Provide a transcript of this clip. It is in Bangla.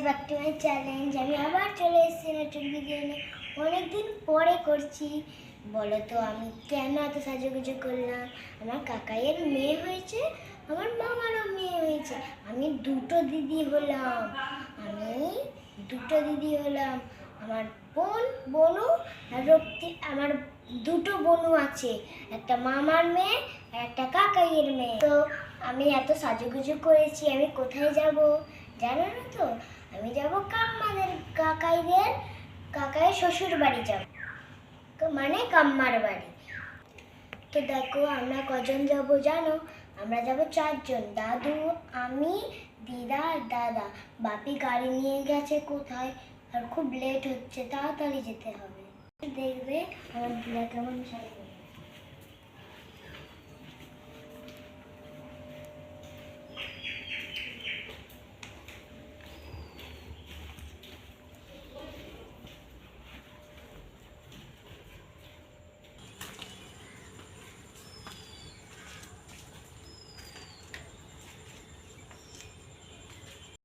Back to my challenge. আমি আবার চলে এসেছি নতুন ভিডিও নিয়ে, অনেকদিন পরে করছি। বলো তো আমি কেন এত সাজুগুজু করলাম? আমার কাকাইয়ের মেয়ে হয়েছে, আমার মামারও মেয়ে হয়েছে। আমি দুটো দিদি হলাম। আমার বনু আর রক্তি। আমার দুটো বনু আছে, একটা মামার মেয়ে আর একটা কাকাইয়ের মেয়ে। তো আমি এত সাজুগুজু করেছি, আমি কোথায় যাব জানো না তো? আমি যাব কাম্মাদের কাকাইয়ের শ্বশুর বাড়ি যাব, মানে কাম্মার বাড়ি। তো দেখো আমরা কজন যাব জানো? আমরা যাব 4 জন, দাদু, আমি, দিদা আর দাদা। বাপি গাড়ি নিয়ে গেছে কোথায়, আর খুব লেট হচ্ছে, তাড়াতাড়ি যেতে হবে। দেখবে আমার দিদা কেমন সাজে।